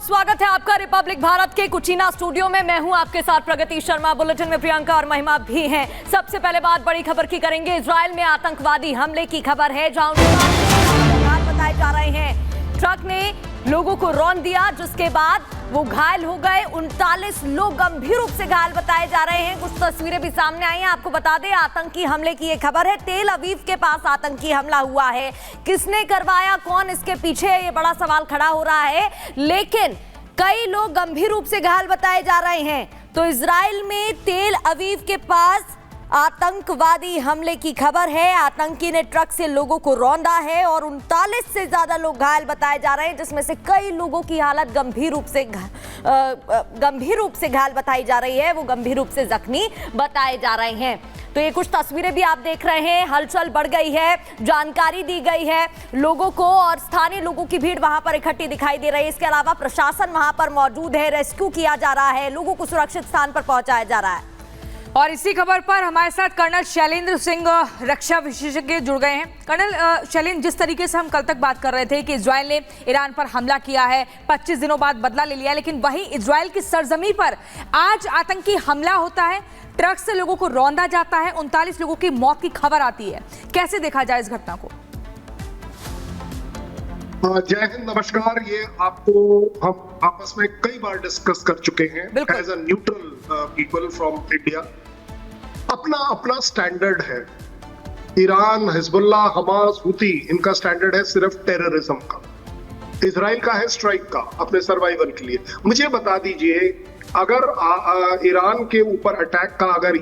स्वागत है आपका रिपब्लिक भारत के कुचीना स्टूडियो में। मैं हूं आपके साथ प्रगति शर्मा। बुलेटिन में प्रियंका और महिमा भी हैं। सबसे पहले बात बड़ी खबर की करेंगे। इजराइल में आतंकवादी हमले की खबर है, जहां बताए जा रहे हैं ट्रक ने लोगों को रौंद दिया, जिसके बाद वो घायल हो गए। 39 लोग गंभीर रूप से घायल बताए जा रहे हैं। कुछ तस्वीरें भी सामने आई हैं। आपको बता दें, आतंकी हमले की ये खबर है। तेल अवीव के पास आतंकी हमला हुआ है। किसने करवाया, कौन इसके पीछे है, ये बड़ा सवाल खड़ा हो रहा है। लेकिन कई लोग गंभीर रूप से घायल बताए जा रहे हैं। तो इजराइल में तेल अवीव के पास आतंकवादी हमले की खबर है। आतंकी ने ट्रक से लोगों को रौंदा है और 39 से ज्यादा लोग घायल बताए जा रहे हैं, जिसमें से कई लोगों की हालत गंभीर रूप से घायल बताई जा रही है। वो गंभीर रूप से जख्मी बताए जा रहे हैं। तो ये कुछ तस्वीरें भी आप देख रहे हैं। हलचल बढ़ गई है, जानकारी दी गई है लोगों को और स्थानीय लोगों की भीड़ वहां पर इकट्ठी दिखाई दे रही है। इसके अलावा प्रशासन वहां पर मौजूद है, रेस्क्यू किया जा रहा है, लोगों को सुरक्षित स्थान पर पहुंचाया जा रहा है। और इसी खबर पर हमारे साथ कर्नल शैलेंद्र सिंह, रक्षा विशेषज्ञ, जुड़ गए हैं। कर्नल शैलेंद्र, जिस तरीके से हम कल तक बात कर रहे थे कि इजराइल ने ईरान पर हमला किया है, 25 दिनों बाद बदला ले लिया, लेकिन वहीं इजराइल की सरजमी पर आज आतंकी हमला होता है, ट्रक से लोगों को रौंदा जाता है, 39 लोगों की मौत की खबर आती है। कैसे देखा जाए इस घटना को? जय हिंद, नमस्कार। ये आपको हम आपस में कई बार डिस्कस कर चुके हैं। As a neutral people from India, अपना अपना स्टैंडर्ड है। ईरान, हिजबुल्लाह, हमास, हुती, इनका स्टैंडर्ड है सिर्फ टेररिज्म का। इजराइल का है स्ट्राइक का, अपने सर्वाइवल के लिए। मुझे बता दीजिए, अगर ईरान के ऊपर अटैक का अगर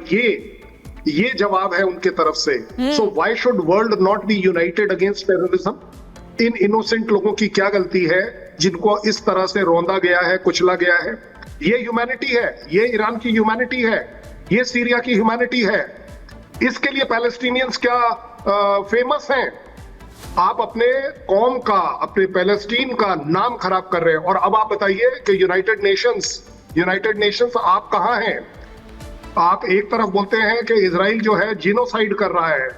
ये जवाब है उनके तरफ से, so why should world not be united against terrorism? In innocent लोगों की क्या गलती है जिनको इस तरह से रौंदा गया है, कुचला गया है? ये ह्यूमैनिटी है, ये ईरान की ह्यूमैनिटी है, ये सीरिया की ह्यूमैनिटी है। इसके लिए पैलेस्टीनियंस क्या फेमस हैं? आप अपने कौम का, अपने पैलेस्टीन का नाम खराब कर रहे हैं। और अब आप बताइए कि यूनाइटेड नेशंस आप कहां हैं? आप एक तरफ बोलते हैं कि इजराइल जो है जीनोसाइड कर रहा है,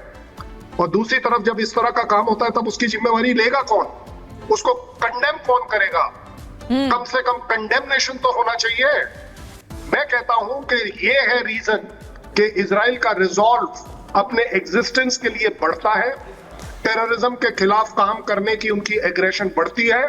और दूसरी तरफ जब इस तरह का काम होता है तब उसकी जिम्मेवारी लेगा कौन? उसको कंडेम कौन करेगा? कम से कम कंडेमनेशन तो होना चाहिए। मैं कहता हूं कि ये है रीजन कि इजराइल का रिजॉल्व अपने एग्जिस्टेंस के लिए बढ़ता है, टेररिज्म के खिलाफ काम करने की उनकी एग्रेशन बढ़ती है।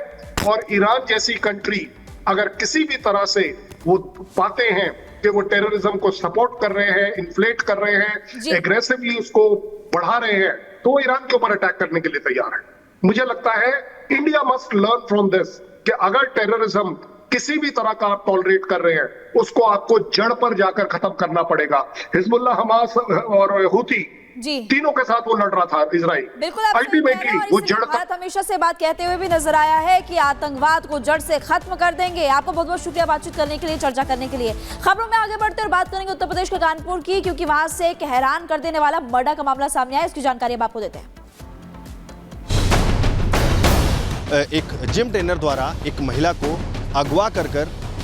और ईरान जैसी कंट्री अगर किसी भी तरह से वो पाते हैं कि वो टेररिज्म को सपोर्ट कर रहे हैं, इन्फ्लेट कर रहे हैं, एग्रेसिवली उसको बढ़ा रहे हैं, तो वो ईरान के ऊपर अटैक करने के लिए तैयार है। मुझे लगता है India must learn from this कि अगर टेररिज्म किसी भी तरह का आप टॉलरेट कर रहे हैं, उसको आपको जड़ पर जाकर खत्म करना पड़ेगा। हिजबुल्लाह, हमास और हुती, तीनों के साथ वो लड़ रहा था इजराइल। बिल्कुल, अल्टीमेटली वो जड़ भारत हमेशा से बात कहते हुए भी नजर आया है कि आतंकवाद को जड़ से खत्म कर देंगे। आपको बहुत बहुत शुक्रिया बातचीत करने के लिए, चर्चा करने के लिए। खबरों में आगे बढ़ते और बात करेंगे उत्तर प्रदेश के कानपुर की, क्योंकि वहां से एक हैरान कर देने वाला मर्डर का मामला सामने आया। इसकी जानकारी अब आपको देते हैं। एक जिम ट्रेनर द्वारा एक महिला को अगवा कर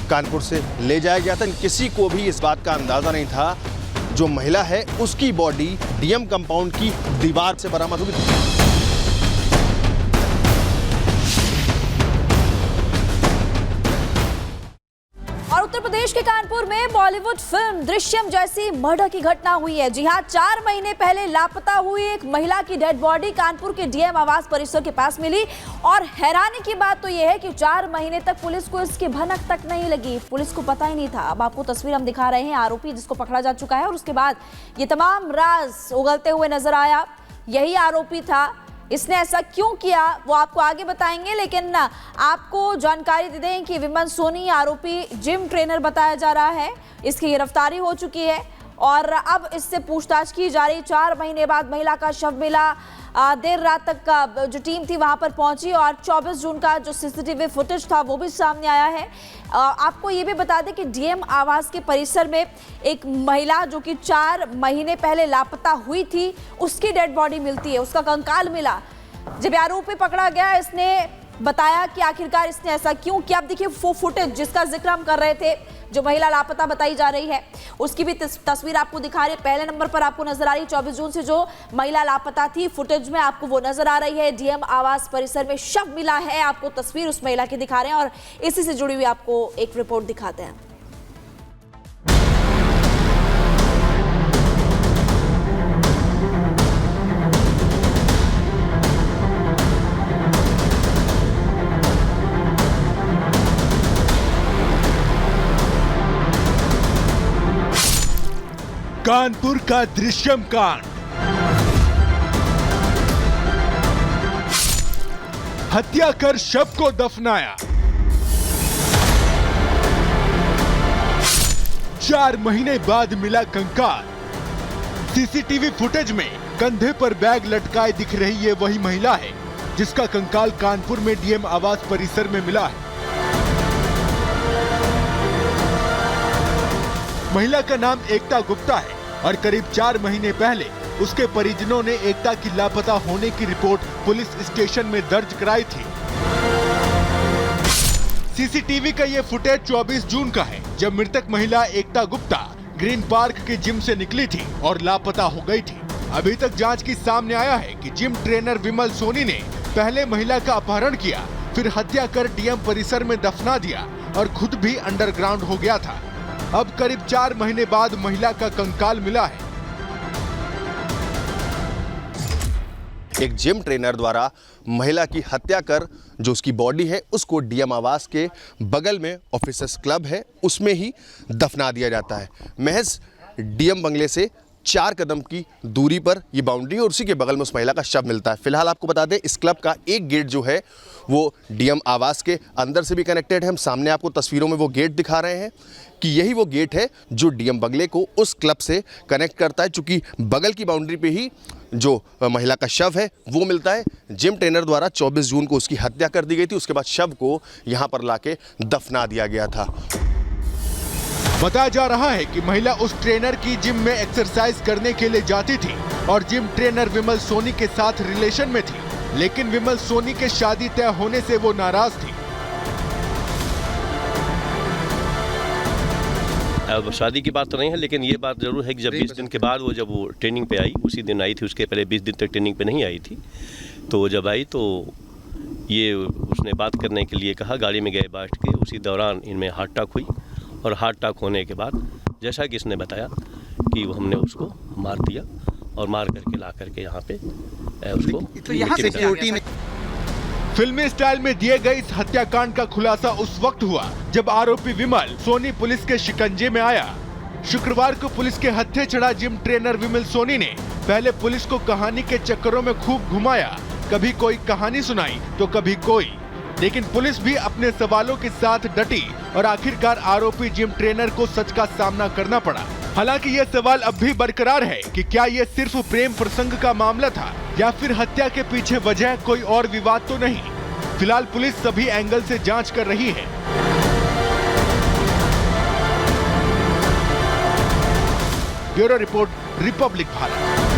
कानपुर से ले जाया गया था। किसी को भी इस बात का अंदाजा नहीं था जो महिला है उसकी बॉडी डीएम कंपाउंड की दीवार से बरामद हुई थी। और उत्तर प्रदेश के कानपुर में बॉलीवुड फिल्म दृश्यम जैसी मर्डर की घटना हुई है। जी हां, 4 महीने पहले लापता हुई एक महिला की डेड बॉडी कानपुर के डीएम आवास परिसर के पास मिली। और हैरानी की बात तो यह है कि 4 महीने तक पुलिस को इसकी भनक तक नहीं लगी, पुलिस को पता ही नहीं था। अब आपको तस्वीर हम दिखा रहे हैं, आरोपी जिसको पकड़ा जा चुका है, और उसके बाद ये तमाम राज उगलते हुए नजर आया। यही आरोपी था, इसने ऐसा क्यों किया वो आपको आगे बताएंगे। लेकिन आपको जानकारी दे दें कि विमन सोनी आरोपी जिम ट्रेनर बताया जा रहा है, इसकी गिरफ्तारी हो चुकी है और अब इससे पूछताछ की जा रही। 4 महीने बाद महिला का शव मिला। देर रात तक का जो टीम थी वहां पर पहुंची और 24 जून का जो सीसीटीवी फुटेज था वो भी सामने आया है। आपको ये भी बता दें कि डीएम आवास के परिसर में एक महिला जो कि 4 महीने पहले लापता हुई थी, उसकी डेड बॉडी मिलती है, उसका कंकाल मिला। जब आरोपी पकड़ा गया, इसने बताया कि आखिरकार इसने ऐसा क्यों किया। अब देखिए वो फुटेज जिसका जिक्र हम कर रहे थे, जो महिला लापता बताई जा रही है, उसकी भी तस्वीर आपको दिखा रहे हैं। पहले नंबर पर आपको नजर आ रही 24 जून से जो महिला लापता थी, फुटेज में आपको वो नजर आ रही है। डीएम आवास परिसर में शव मिला है, आपको तस्वीर उस महिला की दिखा रहे हैं और इसी से जुड़ी हुई आपको एक रिपोर्ट दिखाते हैं। कानपुर का दृश्यम कांड, हत्या कर शव को दफनाया। 4 महीने बाद मिला कंकाल। सीसीटीवी फुटेज में कंधे पर बैग लटकाए दिख रही है वही महिला है जिसका कंकाल कानपुर में डीएम आवास परिसर में मिला है। महिला का नाम एकता गुप्ता है और करीब 4 महीने पहले उसके परिजनों ने एकता की लापता होने की रिपोर्ट पुलिस स्टेशन में दर्ज कराई थी। सीसीटीवी का ये फुटेज 24 जून का है, जब मृतक महिला एकता गुप्ता ग्रीन पार्क के जिम से निकली थी और लापता हो गई थी। अभी तक जांच की सामने आया है कि जिम ट्रेनर विमल सोनी ने पहले महिला का अपहरण किया, फिर हत्या कर डीएम परिसर में दफना दिया और खुद भी अंडरग्राउंड हो गया था। अब करीब 4 महीने बाद महिला का कंकाल मिला है। एक जिम ट्रेनर द्वारा महिला की हत्या कर जो उसकी बॉडी है उसको डीएम आवास के बगल में ऑफिसर्स क्लब है उसमें ही दफना दिया जाता है। महज डीएम बंगले से 4 कदम की दूरी पर ये बाउंड्री और उसी के बगल में उस महिला का शव मिलता है। फिलहाल आपको बता दें इस क्लब का एक गेट जो है वो डीएम आवास के अंदर से भी कनेक्टेड है। हम सामने आपको तस्वीरों में वो गेट दिखा रहे हैं कि यही वो गेट है जो डीएम बंगले को उस क्लब से कनेक्ट करता है। चूँकि बगल की बाउंड्री पे ही जो महिला का शव है वो मिलता है। जिम ट्रेनर द्वारा 24 जून को उसकी हत्या कर दी गई थी, उसके बाद शव को यहाँ पर लाके दफना दिया गया था। बताया जा रहा है कि महिला उस ट्रेनर की जिम में एक्सरसाइज करने के लिए जाती थी और जिम ट्रेनर विमल सोनी के साथ रिलेशन में थी, लेकिन विमल सोनी के शादी तय होने से वो नाराज थी। अब शादी की बात तो नहीं है, लेकिन ये बात जरूर है कि जब 20 दिन के बाद जब वो ट्रेनिंग पे आई, उसी दिन आई थी, उसके पहले 20 दिन तक ट्रेनिंग पे नहीं आई थी। तो जब आई तो ये उसने बात करने के लिए कहा, गाड़ी में गए बैठ के, उसी दौरान इनमें हार्ट अटैक हुई और हार्ट अटैक होने के बाद जैसा कि इसने बताया कि वो हमने उसको मार दिया और मार करके ला करके यहाँ पे उसको तो यहाँ सिक्योरिटी में फिल्मी स्टाइल में दिए गए इस हत्याकांड का खुलासा उस वक्त हुआ जब आरोपी विमल सोनी पुलिस के शिकंजे में आया। शुक्रवार को पुलिस के हत्थे चढ़ा जिम ट्रेनर विमल सोनी ने पहले पुलिस को कहानी के चक्करों में खूब घुमाया, कभी कोई कहानी सुनाई तो कभी कोई, लेकिन पुलिस भी अपने सवालों के साथ डटी और आखिरकार आरोपी जिम ट्रेनर को सच का सामना करना पड़ा। हालांकि ये सवाल अब भी बरकरार है कि क्या ये सिर्फ प्रेम प्रसंग का मामला था या फिर हत्या के पीछे वजह कोई और विवाद तो नहीं। फिलहाल पुलिस सभी एंगल से जांच कर रही है। Bureau report, Republic Bharat.